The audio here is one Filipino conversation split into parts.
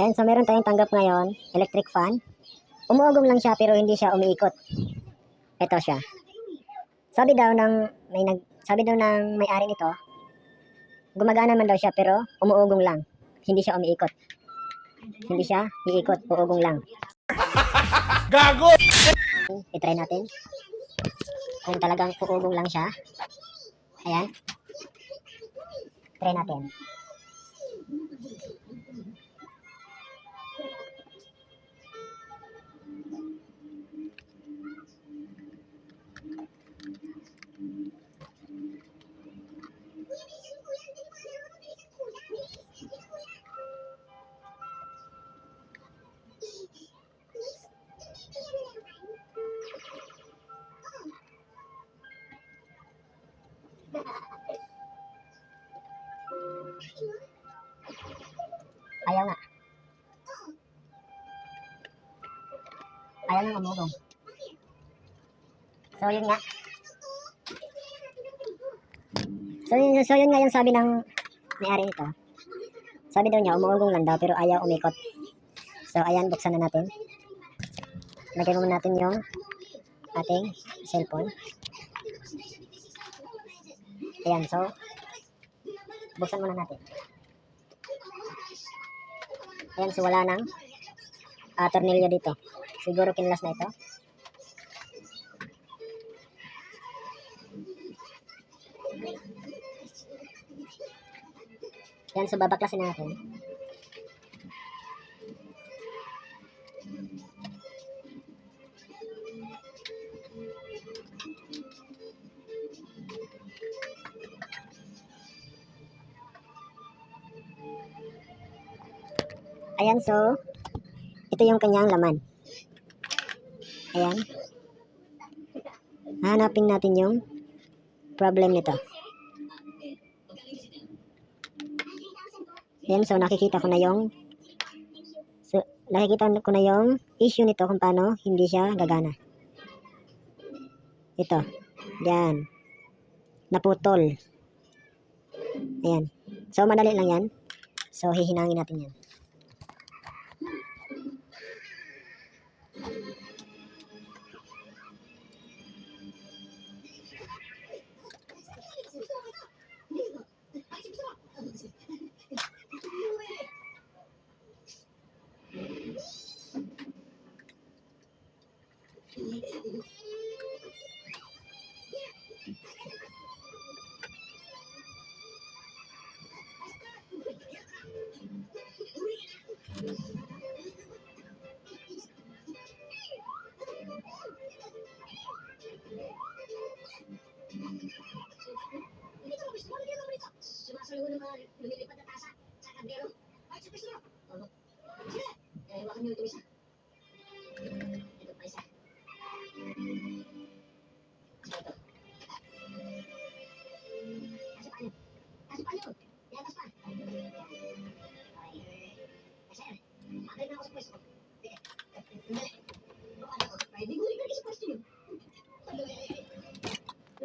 Ayan, so meron tayong tanggap ngayon, electric fan. Umuugong lang siya pero hindi siya umiikot. Ito siya. Sabi daw ng may-ari nito, gumagana man daw siya pero umuugong lang. Hindi siya umiikot. Hindi siya iikot, uugong lang. Gago! I-try natin. Kung talagang uugong lang siya. Ayan. Try natin. Ayaw nga. Ayaw nga umugong. So yun nga. So yun nga yung sabi ng may-ari nito. Sabi daw niya umuugong lang daw pero ayaw umikot. So ayan, buksan na natin. Lagay muna natin yung ating cellphone. Ayan, so buksan muna natin. Ayan, so wala nang tornilyo dito. Siguro kinlas na ito. Ayan, so babaklasin natin. Ayan, so ito yung kanyang laman. Ayan. Hanapin natin yung problem nito. Ayan, so nakikita ko na yung issue nito kung paano hindi siya gagana. Ito. Yan. Naputol. Ayan. So madali lang yan. So hihinangin natin yan.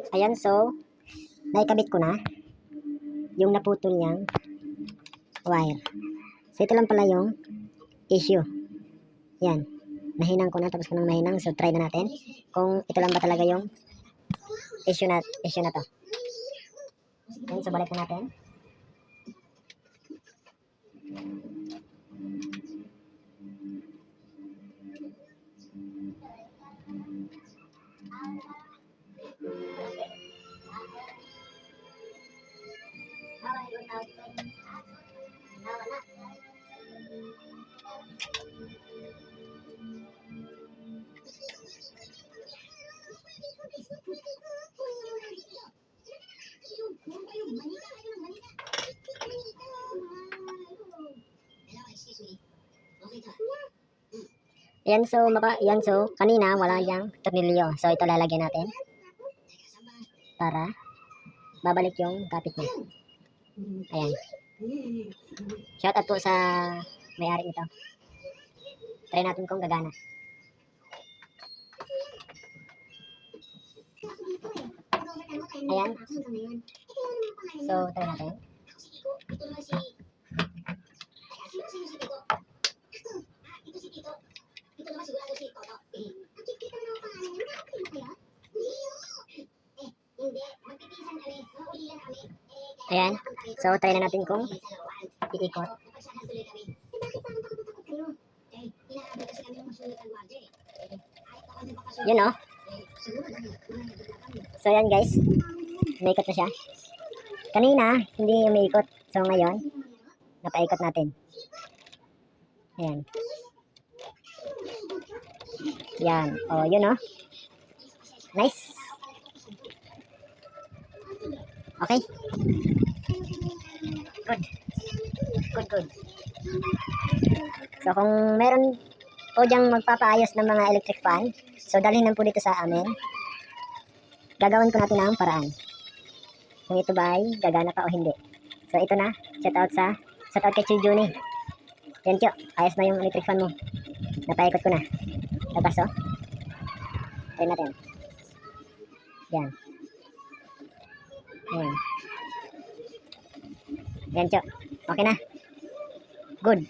Ayan, so naikabit ko na yung naputol niyang wire. So ito lang pala yung issue. Yan. Nahinang ko na, tapos ko nang mahinang. So try na natin kung ito lang ba talaga yung issue na to. Yan, so balik na natin. Yan, so kanina wala yang tornilyo. So ito lalagyan natin para babalik yung kapit niya. Ayan. Shout out po sa may-ari nito. Try natin kung gagana. Ayan. So try natin. Ayan. So, try na natin kung iikot. Yun o. So, yan guys. Umiikot na siya. Kanina, hindi umiikot. So, ngayon, napaikot natin. Ayan. Yan. O, yun o. Nice. Okay. Good. Good. So, kung meron po diyang magpapaayos ng mga electric fan, so dalhin lang po dito sa amin. Gagawin ko natin ang paraan. Kung ito ba ay gagana pa o hindi. So, ito na. Shout out kay Chi Juni. Yan, Cho. Ayos na yung electric fan mo. Napaikot ko na. Labas, oh. Try natin. Yan. Ayan. Yan, Cho. Okay na. Good.